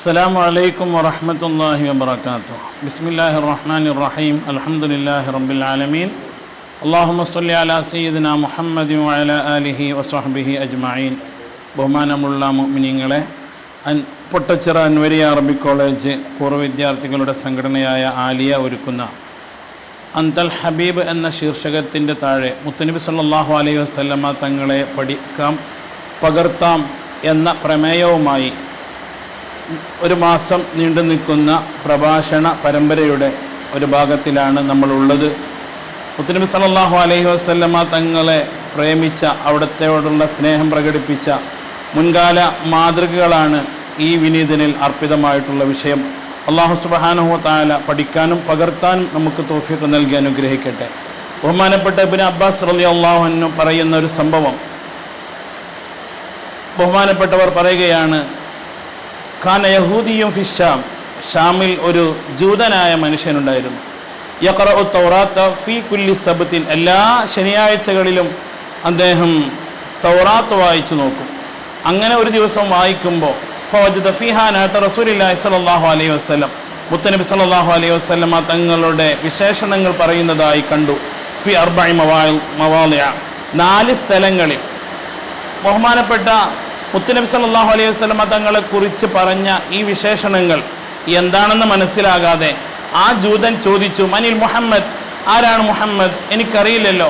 السلام عليكم ورحمة الله وبركاته. بسم الله الرحمن الرحيم. الحمد لله رب العالمين. اللهم صل على سيدنا محمد وعلى آله وصحبه أجمعين. ബഹുമാനമുള്ള മുഅ്മിനീങ്ങളെ, Pottachira Anwariya Arabic college പൂർവ്വ വിദ്യാർത്ഥികളുടെ സംഘടനയായ ആലിയ ഒരുക്കുന്ന അന്തൽ ഹബീബ് എന്ന ശീർഷകത്തിൻ്റെ താഴെ മുത്തുനബി സല്ലല്ലാഹു അലൈഹി വസല്ലമ തങ്ങളെ പഠിക്കാം, പകർത്താം എന്ന പ്രമേയവുമായി ഒരു മാസം നീണ്ടു നിൽക്കുന്ന പ്രഭാഷണ പരമ്പരയുടെ ഒരു ഭാഗത്തിലാണ് നമ്മളുള്ളത്. മുത്തുനബി സല്ലല്ലാഹു അലൈഹി വസല്ലമ തങ്ങളെ പ്രേമിച്ച, അവിടത്തെയോടുള്ള സ്നേഹം പ്രകടിപ്പിച്ച മുൻകാല മാതൃകകളാണ് ഈ വിനീതനിൽ അർപ്പിതമായിട്ടുള്ള വിഷയം. അല്ലാഹു സുബ്ഹാനഹു വ തആല പഠിക്കാനും പകർത്താനും നമുക്ക് തൗഫീഖ് നൽകി അനുഗ്രഹിക്കട്ടെ. ബഹുമാനപ്പെട്ട ഇബ്നു അബ്ബാസ് റളിയല്ലാഹു അൻഹു പറയുന്ന ഒരു സംഭവം, ബഹുമാനപ്പെട്ടവർ പറയുകയാണ്, ഖാന യഹൂദിയും ഫിഷാം, ഷാമിൽ ഒരു ജൂതനായ മനുഷ്യനുണ്ടായിരുന്നു. യഖറഉ തൗറാത്ത ഫീ കുല്ലി സബ്തിൻ, എല്ലാ ശനിയാഴ്ചകളിലും അദ്ദേഹം തൗറാത്ത് വായിച്ചു നോക്കും. അങ്ങനെ ഒരു ദിവസം വായിക്കുമ്പോൾ ഫവജദ ഫീഹാ നഅത റസൂലുള്ളാഹി സ്വല്ലല്ലാഹു അലൈഹി വസല്ലം, മുത്തനബി സ്വല്ലല്ലാഹു അലൈഹി വസല്ലമ തങ്ങളുടെ വിശേഷണങ്ങൾ പറയുന്നതായി കണ്ടു. ഫി അർബഇ മവാളിഅ, 4 സ്ഥലങ്ങളിൽ. ബഹുമാനപ്പെട്ട മുത്തുനബി സല്ലല്ലാഹു അലൈഹി വസല്ലമ തങ്ങളെ കുറിച്ച് പറഞ്ഞ ഈ വിശേഷണങ്ങൾ എന്താണെന്ന് മനസ്സിലാകാതെ ആ ജൂതൻ ചോദിച്ചു, മനിൽ മുഹമ്മദ്, ആരാണ് മുഹമ്മദ്, എനിക്കറിയില്ലല്ലോ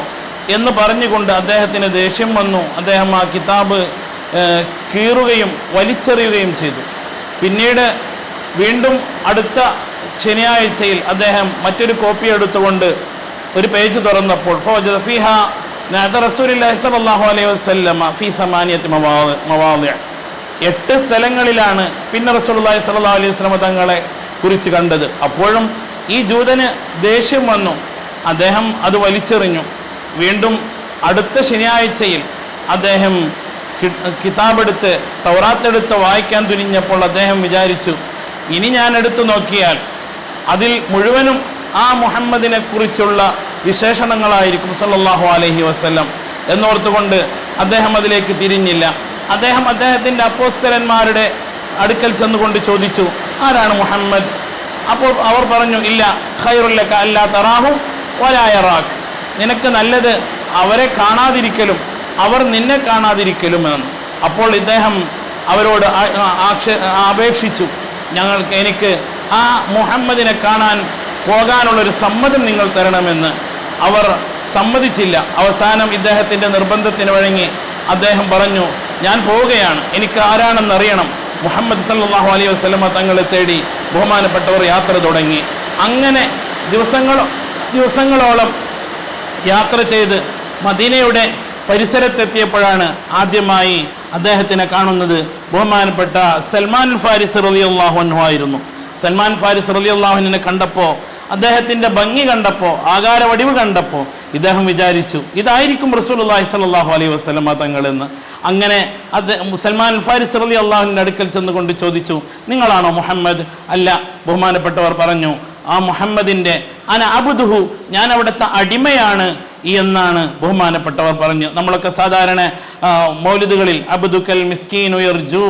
എന്ന് പറഞ്ഞുകൊണ്ട് അദ്ദേഹത്തിന് ദേഷ്യം വന്നു. അദ്ദേഹം ആ കിതാബ് കീറുകയും വലിച്ചെറിയുകയും ചെയ്തു. പിന്നീട് വീണ്ടും അടുത്ത ശനിയാഴ്ചയിൽ അദ്ദേഹം മറ്റൊരു കോപ്പി എടുത്തുകൊണ്ട് ഒരു പേജ് തുറന്നപ്പോൾ ഫവജദ ഫീഹാ നഅത റസൂലുള്ളാഹി സ്വല്ലല്ലാഹു അലൈഹി വസല്ലമ ഫീ 8 മവാളിഅ, 8 സ്ഥലങ്ങളിലാണ് പിന്നെ റസൂലുള്ളാഹി സ്വല്ലല്ലാഹു അലൈഹി വസല്ലമ തങ്ങളെ കുറിച്ച് കണ്ടത്. അപ്പോഴും ഈ ജൂതന് ദേഷ്യം വന്നു, അദ്ദേഹം അത് വലിച്ചെറിഞ്ഞു. വീണ്ടും അടുത്ത ശനിയാഴ്ചയിൽ അദ്ദേഹം കിതാബെടുത്ത് തൗറാത്തെടുത്ത് വായിക്കാൻ തുനിഞ്ഞപ്പോൾ അദ്ദേഹം വിചാരിച്ചു, ഇനി ഞാൻ എടുത്തു നോക്കിയാൽ അതിൽ മുഴുവനും ആ മുഹമ്മദിനെ കുറിച്ചുള്ള വിശേഷണങ്ങളായിരിക്കും സല്ലല്ലാഹു അലൈഹി വസല്ലം എന്നോർത്തുകൊണ്ട് അദ്ദേഹം അതിലേക്ക് തിരിഞ്ഞില്ല. അദ്ദേഹത്തിൻ്റെ അപ്പോസ്തലന്മാരുടെ അടുക്കൽ ചെന്നുകൊണ്ട് ചോദിച്ചു, ആരാണ് മുഹമ്മദ്? അപ്പോൾ അവർ പറഞ്ഞു, ഇല്ല, ഖൈറുൽ ലക അല്ലാ തറാഹു വലാ യറാക്, നിനക്ക് നല്ലത് അവരെ കാണാതിരിക്കലും അവർ നിന്നെ കാണാതിരിക്കലും എന്ന്. അപ്പോൾ ഇദ്ദേഹം അവരോട് അപേക്ഷിച്ചു, എനിക്ക് ആ മുഹമ്മദിനെ കാണാൻ പോകാനുള്ളൊരു സമ്മതം നിങ്ങൾ തരണമെന്ന്. അവർ സമ്മതിച്ചില്ല. അവസാനം ഇദ്ദേഹത്തിൻ്റെ നിർബന്ധത്തിന് വഴങ്ങി അദ്ദേഹം പറഞ്ഞു, ഞാൻ പോവുകയാണ്, എനിക്ക് ആരാണെന്നറിയണം. മുഹമ്മദ് സല്ലല്ലാഹു അലൈഹി വസല്ലമ തങ്ങളെ തേടി ബഹുമാനപ്പെട്ടവർ യാത്ര തുടങ്ങി. അങ്ങനെ ദിവസങ്ങളോളം യാത്ര ചെയ്ത് മദീനയുടെ പരിസരത്തെത്തിയപ്പോഴാണ് ആദ്യമായി അദ്ദേഹത്തിനെ കാണുന്നത്. ബഹുമാനപ്പെട്ട സൽമാൻ ഫാരിസ് റളിയല്ലാഹു അൻഹു ആയിരുന്നു. സൽമാൻ ഫാരിസ് റളിയല്ലാഹു അൻഹുവിനെ കണ്ടപ്പോൾ, അദ്ദേഹത്തിൻ്റെ ഭംഗി കണ്ടപ്പോൾ, ആകാരവടിവ് കണ്ടപ്പോൾ ഇദ്ദേഹം വിചാരിച്ചു, ഇതായിരിക്കും റസൂലുള്ളാഹി സ്വല്ലല്ലാഹു അലൈഹി വസല്ലമ തങ്ങളെന്ന്. അങ്ങനെ സൽമാൻ ഫാരിസ് റളിയല്ലാഹു അൻഹുവിൻ്റെ അടുക്കൽ ചെന്നുകൊണ്ട് ചോദിച്ചു, നിങ്ങളാണോ മുഹമ്മദ്? അല്ല. ബഹുമാനപ്പെട്ടവർ പറഞ്ഞു, ആ മുഹമ്മദിൻ്റെ അന അബ്ദുഹു, ഞാൻ അവിടുത്തെ അടിമയാണ് എന്നാണ് ബഹുമാനപ്പെട്ടവർ പറഞ്ഞു. നമ്മളൊക്കെ സാധാരണ മൗലിദുകളിൽ അബ്ദുക്കൽ മിസ്കീനു യർജു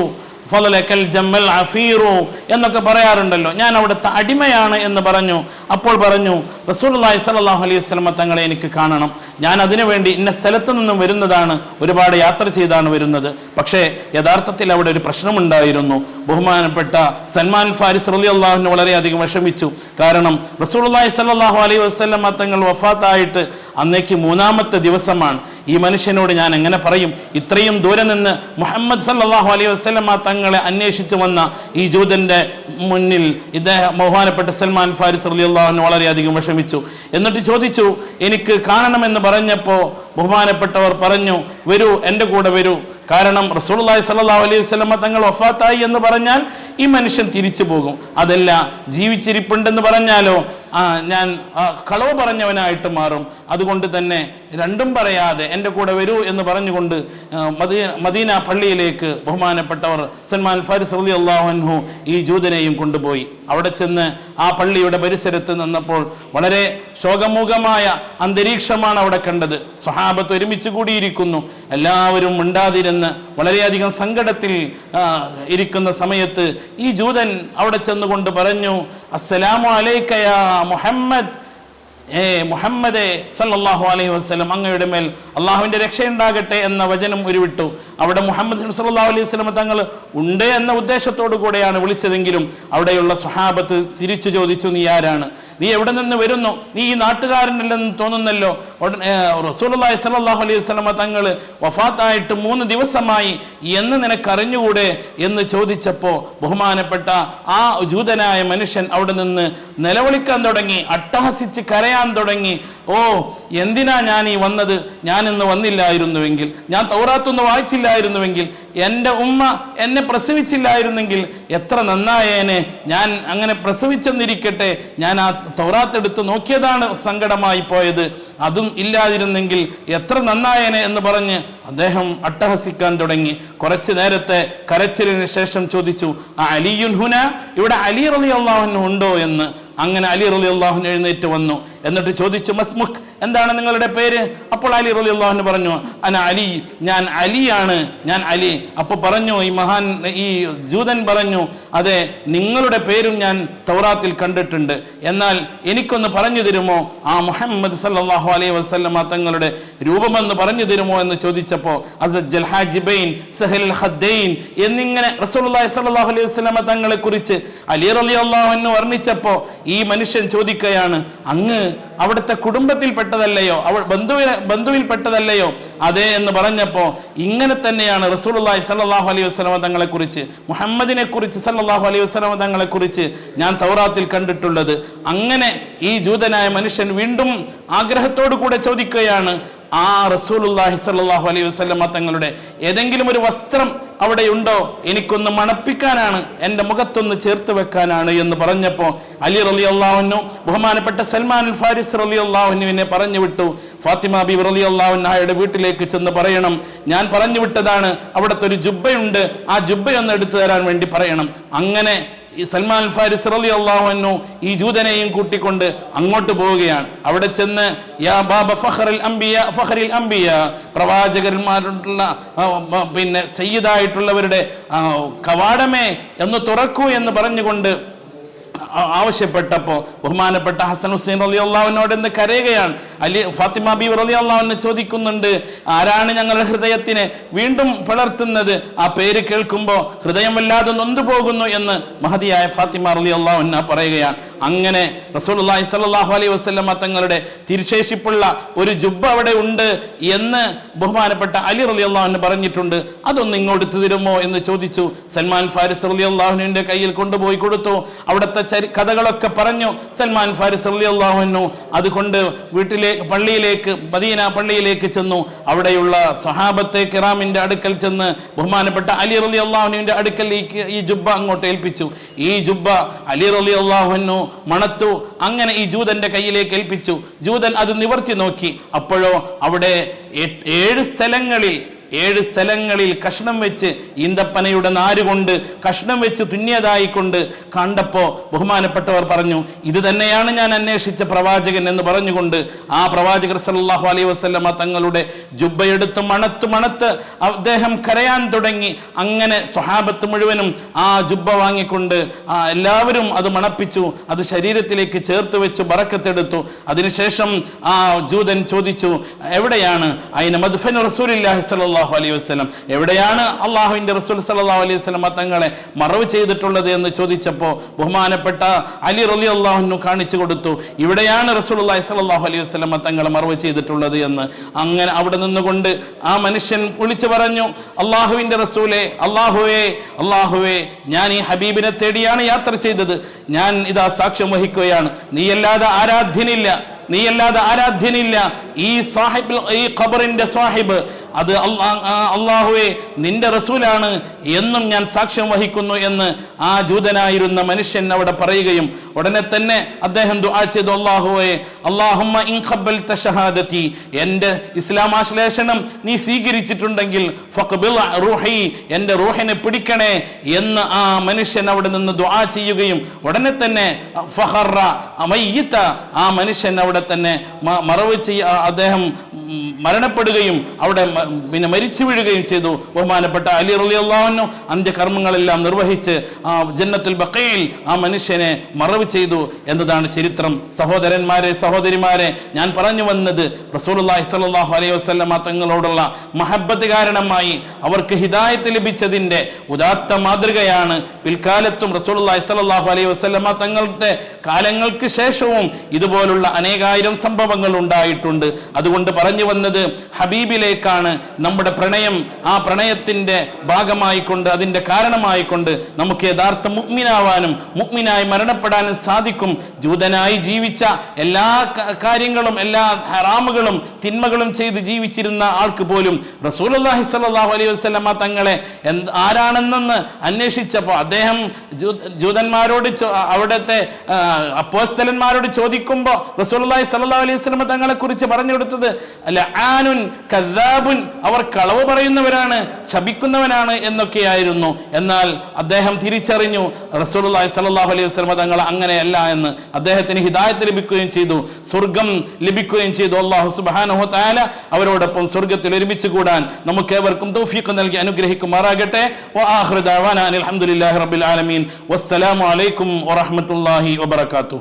ഫളലക്കൽ ജമ്മൽ അഫീറു എന്നൊക്കെ പറയാറുണ്ടല്ലോ. ഞാൻ അവിടുത്തെ അടിമയാണ് എന്ന് പറഞ്ഞു. അപ്പോൾ പറഞ്ഞു, റസൂലുള്ളാഹി സ്വല്ലല്ലാഹു അലൈഹി വസല്ലമ തങ്ങളെ എനിക്ക് കാണണം, ഞാൻ അതിനുവേണ്ടി ഇന്ന സ്ഥലത്തു നിന്നും വരുന്നതാണ്, ഒരുപാട് യാത്ര ചെയ്താണ് വരുന്നത്. പക്ഷേ യഥാർത്ഥത്തിൽ അവിടെ ഒരു പ്രശ്നമുണ്ടായിരുന്നു. ബഹുമാനപ്പെട്ട സൽമാൻ ഫാരിസ് റളിയല്ലാഹു അൻഹു വളരെയധികം വിഷമിച്ചു. കാരണം റസൂലുള്ളാഹി സ്വല്ലല്ലാഹു അലൈഹി വസല്ലമ തങ്ങൾ വഫാത്തായിട്ട് അന്നേക്ക് 3-ാമത്തെ ദിവസമാണ്. ഈ മനുഷ്യനോട് ഞാൻ എങ്ങനെ പറയും? ഇത്രയും ദൂരെ നിന്ന് മുഹമ്മദ് സല്ലല്ലാഹു അലൈഹി വസല്ലമ തങ്ങളെ അന്വേഷിച്ചു വന്ന ഈ ജൂതന്റെ മുന്നിൽ ഇദ്ദേഹം ബഹുമാനപ്പെട്ട സൽമാൻ ഫാരിസ് റളിയല്ലാഹു അൻഹു വളരെയധികം വിഷമിച്ചു. എന്നിട്ട് ചോദിച്ചു, എനിക്ക് കാണണമെന്ന് പറഞ്ഞപ്പോൾ ബഹുമാനപ്പെട്ടവർ പറഞ്ഞു, വരൂ, എൻ്റെ കൂടെ വരൂ. കാരണം റസൂലുള്ളാഹി സ്വല്ലല്ലാഹു അലൈഹി വസല്ലമ തങ്ങൾ വഫാത്തായി എന്ന് പറഞ്ഞാൽ ഈ മനുഷ്യൻ തിരിച്ചു പോകും. അതല്ല, ജീവിച്ചിരിപ്പുണ്ടെന്ന് പറഞ്ഞാലോ ഞാൻ കളവ് പറഞ്ഞവനായിട്ട് മാറും. അതുകൊണ്ട് തന്നെ രണ്ടും പറയാതെ എൻ്റെ കൂടെ വരൂ എന്ന് പറഞ്ഞുകൊണ്ട് മദീന പള്ളിയിലേക്ക് ബഹുമാനപ്പെട്ടവർ സൽമാൻ ഫാരിസ് റളിയല്ലാഹു അൻഹു ഈ ജൂതനെയും കൊണ്ടുപോയി. അവിടെ ചെന്ന് ആ പള്ളിയുടെ പരിസരത്ത് നിന്നപ്പോൾ വളരെ ശോകമുഖമായ അന്തരീക്ഷമാണ് അവിടെ കണ്ടത്. സ്വഹാബത്ത് ഒരുമിച്ച് കൂടിയിരിക്കുന്നു. എല്ലാവരും മിണ്ടാതിരുന്ന് വളരെയധികം സങ്കടത്തിൽ ഇരിക്കുന്ന സമയത്ത് ഈ ജൂതൻ അവിടെ ചെന്നുകൊണ്ട് പറഞ്ഞു, അസ്സലാമു അലൈക യാ മുഹമ്മദ്, മുഹമ്മദേ സല്ലല്ലാഹു അലൈഹി വസല്ലം, അങ്ങയുടെ മേൽ അള്ളാഹുവിന്റെ രക്ഷയുണ്ടാകട്ടെ എന്ന വചനം ഉരുവിട്ടു. അവിടെ മുഹമ്മദ് സല്ലല്ലാഹു അലൈഹി വസല്ലം തങ്ങൾ ഉണ്ട് എന്ന ഉദ്ദേശത്തോടു കൂടെയാണ് വിളിച്ചതെങ്കിലും അവിടെയുള്ള സ്വഹാബത്ത് തിരിച്ചു ചോദിച്ചു, നീ ആരാണ്? നീ എവിടെ നിന്ന് വരുന്നു? നീ ഈ നാട്ടുകാരനല്ലെന്ന് തോന്നുന്നല്ലോ. റസൂലുള്ളാഹി സ്വല്ലല്ലാഹു അലൈഹി വസല്ലം തങ്ങൾ വഫാത്തായിട്ട് 3 ദിവസമായി എന്ന് നിനക്കറിഞ്ഞുകൂടെ എന്ന് ചോദിച്ചപ്പോൾ ബഹുമാനപ്പെട്ട ആ ജൂതനായ മനുഷ്യൻ അവിടെ നിന്ന് നിലവിളിക്കാൻ തുടങ്ങി, അട്ടഹസിച്ച് കരയാൻ തുടങ്ങി. ഓ, എന്തിനാ ഞാൻ ഈ വന്നത്? ഞാൻ ഇന്ന് വന്നില്ലായിരുന്നുവെങ്കിൽ, ഞാൻ തൗറാത്തൊന്ന് വായിച്ചില്ലായിരുന്നുവെങ്കിൽ, എൻ്റെ ഉമ്മ എന്നെ പ്രസവിച്ചില്ലായിരുന്നെങ്കിൽ എത്ര നന്നായേനെ. ഞാൻ അങ്ങനെ പ്രസവിച്ചെന്നിരിക്കട്ടെ, ഞാൻ ആ തൗറാത്ത് എടുത്ത് നോക്കിയതാണ് സങ്കടമായി പോയത്. അതും ഇല്ലാതിരുന്നെങ്കിൽ എത്ര നന്നായേനെ എന്ന് പറഞ്ഞ് അദ്ദേഹം അട്ടഹസിക്കാൻ തുടങ്ങി. കുറച്ചു നേരത്തെ കരച്ചിലിന് ശേഷം ചോദിച്ചു, അലിയുൻ ഹുന, ഇവിടെ അലി റളിയല്ലാഹു അൻഹു ഉണ്ടോ എന്ന്. അങ്ങനെ അലി റളിയല്ലാഹു അൻഹു എഴുന്നേറ്റ് വന്നു. എന്നിട്ട് ചോദിച്ചു, മസ്മുഖ്, എന്താണ് നിങ്ങളുടെ പേര്? അപ്പോൾ അലി റളിയല്ലാഹു അൻഹു പറഞ്ഞു, അന അലി, ഞാൻ അലിയാണ്, ഞാൻ അലി. അപ്പോൾ പറഞ്ഞു ഈ ജൂതൻ പറഞ്ഞു, അതെ, നിങ്ങളുടെ പേരും ഞാൻ തൗറാത്തിൽ കണ്ടിട്ടുണ്ട്. എന്നാൽ എനിക്കൊന്ന് പറഞ്ഞു തരുമോ, ആ മുഹമ്മദ് സല്ലല്ലാഹു അലൈഹി വസല്ലമ തങ്ങളുടെ രൂപമെന്ന് പറഞ്ഞു തരുമോ എന്ന് ചോദിച്ചപ്പോൾ അസജ്ജൽ ഹാജിബൈൻ സഹൽ ഖദ്ദൈൻ എന്നിങ്ങനെ റസൂലുള്ളാഹി സ്വല്ലല്ലാഹു അലൈഹി വസല്ലമ തങ്ങളെ കുറിച്ച് അലി റളിയല്ലാഹു അൻഹു വർണ്ണിച്ചപ്പോൾ ഈ മനുഷ്യൻ ചോദിക്കുകയാണ്, അങ്ങ് അവിടുത്തെ കുടുംബത്തിൽപ്പെട്ടതല്ലയോ, ബന്ധുവിൽപ്പെട്ടതല്ലയോ? അതെ എന്ന് പറഞ്ഞപ്പോൾ ഇങ്ങനെ തന്നെയാണ് റസൂലുള്ളാഹി സ്വല്ലല്ലാഹു അലൈഹി വസല്ലമ തങ്ങളെ കുറിച്ച്, മുഹമ്മദിനെ കുറിച്ച് സല്ലല്ലാഹു അലൈഹി വസല്ലമ തങ്ങളെ കുറിച്ച് ഞാൻ തൗറാത്തിൽ കണ്ടിട്ടുള്ളത്. അങ്ങനെ ഈ ജൂതനായ മനുഷ്യൻ വീണ്ടും ആഗ്രഹത്തോടു കൂടെ ചോദിക്കുകയാണ്, ആ റസൂലുള്ളാഹി സ്വല്ലല്ലാഹു അലൈഹി വസല്ലമ തങ്ങളുടെ ഏതെങ്കിലും ഒരു വസ്ത്രം അവിടെയുണ്ടോ? എനിക്കൊന്ന് മണപ്പിക്കാനാണ്, എൻ്റെ മുഖത്തൊന്ന് ചേർത്ത് വെക്കാനാണ് എന്ന് പറഞ്ഞപ്പോൾ അലി റളിയല്ലാഹു അൻഹു ബഹുമാനപ്പെട്ട സൽമാൻ അൽ ഫാരിസ് റളിയല്ലാഹു അൻഹുവിനെ പറഞ്ഞു വിട്ടു, ഫാത്തിമ ബീവി റളിയല്ലാഹു അൻഹയുടെ വീട്ടിലേക്ക് ചെന്ന് പറയണം, ഞാൻ പറഞ്ഞു വിട്ടതാണ്, അവിടുത്തെ ഒരു ജുബ്ബയുണ്ട്, ആ ജുബ്ബയൊന്ന് എടുത്തു തരാൻ വേണ്ടി പറയണം. അങ്ങനെ ഈ സൽമാൻ അൽ ഫാരിസ് റളിയല്ലാഹു അൻഹു ഈ ജൂതനെയും കൂട്ടിക്കൊണ്ട് അങ്ങോട്ട് പോവുകയാണ്. അവിടെ ചെന്ന് യാ ബാബ ഫഖറിൽ അംബിയ, പ്രവാചകന്മാരുള്ള പിന്നെ സയ്യിദായിട്ടുള്ളവരുടെ കവാടമേ എന്ന് തുറക്കൂ എന്ന് പറഞ്ഞുകൊണ്ട് ആവശ്യപ്പെട്ടപ്പോൾ ബഹുമാനപ്പെട്ട ഹസൻ ഹുസൈൻ റളിയല്ലാഹു അൻഹുവിനോട് എന്ന് കരയുകയാണ്. ഫാത്തിമ ബീവി റളിയല്ലാഹു അൻഹ ചോദിക്കുന്നുണ്ട്, ആരാണ് ഞങ്ങളുടെ ഹൃദയത്തിനെ വീണ്ടും പിളർത്തുന്നത്? ആ പേര് കേൾക്കുമ്പോൾ ഹൃദയം വല്ലാതെ നൊന്തു പോകുന്നു എന്ന് മഹദിയായ ഫാത്തിമ റളിയല്ലാഹു അൻഹ പറയുകയാണ്. അങ്ങനെ റസൂലുള്ളാഹി സ്വല്ലല്ലാഹു അലൈഹി വസല്ലമ തങ്ങളുടെ തിരുശേഷിപ്പുള്ള ഒരു ജുബ്ബ അവിടെ ഉണ്ട് എന്ന് ബഹുമാനപ്പെട്ട അലി റളിയല്ലാഹു അൻഹു പറഞ്ഞിട്ടുണ്ട്, അതൊന്ന് ഇങ്ങോട്ട് തരുമോ എന്ന് ചോദിച്ചു. സൽമാൻ ഫാരിസ് റളിയല്ലാഹു അൻഹുവിന്റെ കയ്യിൽ കൊണ്ടുപോയി കൊടുത്തു. അവിടുത്തെ കഥകളൊക്കെ പറഞ്ഞു സൽമാൻ ഫാരിസ് റളിയല്ലാഹു അൻഹു. അതുകൊണ്ട് പള്ളിയിലേക്ക്, മദീന പള്ളിയിലേക്ക് ചെന്നു. അവിടെയുള്ള സ്വഹാബത്തെ കിറാമിന്റെ അടുക്കൽ ചെന്ന് ബഹുമാനപ്പെട്ട അലി റളിയല്ലാഹു അൻഹുവിന്റെ അടുക്കൽ ഈ ജുബ്ബ അങ്ങോട്ട് ഏൽപ്പിച്ചു. ഈ ജുബ്ബ അലി റളിയല്ലാഹു അൻഹു മണത്തു. അങ്ങനെ ഈ ജൂതന്റെ കയ്യിലേക്ക് ഏൽപ്പിച്ചു. ജൂതൻ അത് നിവർത്തി നോക്കി. അപ്പോഴോ അവിടെ 7 സ്ഥലങ്ങളിൽ കഷ്ണം വെച്ച് ഈന്തപ്പനയുടെ നാരുകൊണ്ട് കഷ്ണം വെച്ച് തുന്നിയതായിക്കൊണ്ട് കണ്ടപ്പോൾ ബഹുമാനപ്പെട്ടവർ പറഞ്ഞു, ഇത് തന്നെയാണ് ഞാൻ അന്വേഷിച്ച പ്രവാചകൻ എന്ന് പറഞ്ഞുകൊണ്ട് ആ പ്രവാചകർ സല്ലല്ലാഹു അലൈഹി വസല്ലമ തങ്ങളുടെ ജുബ്ബയെടുത്ത് മണത്ത് അദ്ദേഹം കരയാൻ തുടങ്ങി. അങ്ങനെ സ്വഹാബത്ത് മുഴുവനും ആ ജുബ്ബ വാങ്ങിക്കൊണ്ട് എല്ലാവരും അത് മണപ്പിച്ചു, അത് ശരീരത്തിലേക്ക് ചേർത്ത് വെച്ച് ബറക്കത്തെടുത്തു. അതിനുശേഷം ആ ജൂതൻ ചോദിച്ചു, എവിടെയാണ് അയിന മദ്ഫൻ റസൂലുള്ളാഹി സ്വല്ലല്ലാഹു അലൈഹി വസല്ലം, എവിടെയാണ് അള്ളാഹുവിന്റെ റസൂൽ സല്ലല്ലാഹു അലൈഹി വസല്ലം തങ്ങളെ മറവ് ചെയ്തിട്ടുള്ളത് എന്ന് ചോദിച്ചപ്പോൾ ബഹുമാനപ്പെട്ട അലി റളിയല്ലാഹു അൻഹു കാണിച്ചു കൊടുത്തു, ഇവിടെയാണ് റസൂലുള്ളാഹി സ്വല്ലല്ലാഹു അലൈഹി വസല്ലം തങ്ങളെ മറവ് ചെയ്തിട്ടുള്ളത് എന്ന്. അങ്ങനെ അവിടെ നിന്നുകൊണ്ട് ആ മനുഷ്യൻ വിളിച്ചു പറഞ്ഞു, അള്ളാഹുവിന്റെ റസൂലേ, അള്ളാഹുവേ, ഞാൻ ഈ ഹബീബിനെ തേടിയാണ് യാത്ര ചെയ്തത്. ഞാൻ ഇതാ സാക്ഷ്യം വഹിക്കുകയാണ്, നീയല്ലാതെ ആരാധ്യനില്ല. ഈ സാഹിബ്, ഈ ഖബറിന്റെ സാഹിബ്, അത് അള്ളാഹുവേ നിന്റെ റസൂലാണ് എന്നും ഞാൻ സാക്ഷ്യം വഹിക്കുന്നു എന്ന് ആ ജൂതനായിരുന്ന മനുഷ്യൻ അവിടെ പറയുകയും ഉടനെ തന്നെ അദ്ദേഹം ദുആ ചെയ്തു, അല്ലാഹുവേ അല്ലാഹുമ്മ ഇൻ ഖബ്ബൽത ഷഹാദതി, എൻ്റെ ഇസ്ലാം ആശ്ലേഷണം നീ സ്വീകരിച്ചിട്ടുണ്ടെങ്കിൽ ഫഖ്ബിൽ റൂഹി, എൻ്റെ റൂഹിനെ പിടിക്കണേ എന്ന് ആ മനുഷ്യൻ അവിടെ നിന്ന് ദുആ ചെയ്യുകയും ഉടനെ തന്നെ ഫഖറ മയ്യിത, ആ മനുഷ്യൻ അവിടെ തന്നെ അദ്ദേഹം മരണപ്പെടുകയും അവിടെ പിന്നെ മരിച്ചു വീഴുകയും ചെയ്തു. ബഹുമാനപ്പെട്ട അലി റളിയല്ലാഹു അൻഹു അന്ത്യകർമ്മങ്ങളെല്ലാം നിർവഹിച്ച് ജന്നത്തുൽ ബഖീൽ ആ മനുഷ്യനെ മറവ് ചെയ്തു എന്നതാണ് ചരിത്രം. സഹോദരന്മാരെ, സഹോദരിമാരെ, ഞാൻ പറഞ്ഞു വന്നത് റസൂലുള്ളാഹി സ്വല്ലല്ലാഹു അലൈഹി വസല്ലമ തങ്ങളോടുള്ള മഹബ്ബത്ത് കാരണമായി അവർക്ക് ഹിദായത്ത് ലഭിച്ചതിൻ്റെ ഉദാത്ത മാതൃകയാണ് പിൽക്കാലത്തും റസൂലുള്ളാഹി സ്വല്ലല്ലാഹു അലൈഹി വസല്ലമ തങ്ങളുടെ കാലങ്ങൾക്ക് ശേഷവും ഇതുപോലുള്ള അനേകായിരം സംഭവങ്ങൾ ഉണ്ടായിട്ടുണ്ട്. അതുകൊണ്ട് പറഞ്ഞു വന്നത് ഹബീബിലേക്കാണ് നമ്മുടെ പ്രണയം. ആ പ്രണയത്തിൻ്റെ ഭാഗമായിക്കൊണ്ട്, അതിൻ്റെ കാരണമായിക്കൊണ്ട് നമുക്ക് യഥാർത്ഥ മുഅ്മിനാവാനും മുഅ്മിനായി മരണപ്പെടാനും സാധിക്കും. ജൂതനായി ജീവിച്ച എല്ലാ കാര്യങ്ങളും, എല്ലാ ഹറാമുകളും തിന്മകളും ചെയ്ത് ജീവിച്ചിരുന്ന ആൾക്ക് പോലും റസൂലുള്ളാഹി സ്വല്ലല്ലാഹു അലൈഹി വസല്ലമ തങ്ങളെ ആരാണെന്ന് അന്വേഷിച്ചപ്പോൾ അദ്ദേഹം ജൂതന്മാരോട്, അവിടുത്തെ അപ്പോസ്തലന്മാരോട് ചോദിക്കുമ്പോൾ റസൂലുള്ളാഹി സ്വല്ലല്ലാഹു അലൈഹി വസല്ലമ തങ്ങളെ കുറിച്ച് പറഞ്ഞു കൊടുത്തത് ലആനുൻ കദ്ദാബുൻ, അവർ കളവ് പറയുന്നവരാണ്, ശപിക്കുന്നവനാണ് എന്നൊക്കെയായിരുന്നു. എന്നാൽ അദ്ദേഹം തിരിച്ചറിഞ്ഞു റസൂലുള്ളാഹി സ്വല്ലല്ലാഹു അലൈഹി വസല്ലമ തങ്ങൾ അങ്ങനെയല്ല എന്ന്. അദ്ദേഹത്തിന് ഹിദായത്ത് ലഭിക്കുകയും ചെയ്തു, സ്വർഗം ലഭിക്കുകയും ചെയ്തു. അല്ലാഹു സുബ്ഹാനഹു വ തആല അവരോടൊപ്പം സ്വർഗത്തിൽ ഒരുമിച്ച് കൂടാൻ നമുക്കേവർക്കും തൗഫീഖ് നൽകി അനുഗ്രഹിക്കുമാറാകട്ടെ. വആഖിറു ദഅവാനാ അൽഹംദുലില്ലാഹി റബ്ബിൽ ആലമീൻ. വസ്സലാമു അലൈക്കും വറഹ്മത്തുള്ളാഹി വബറകാതുഹു.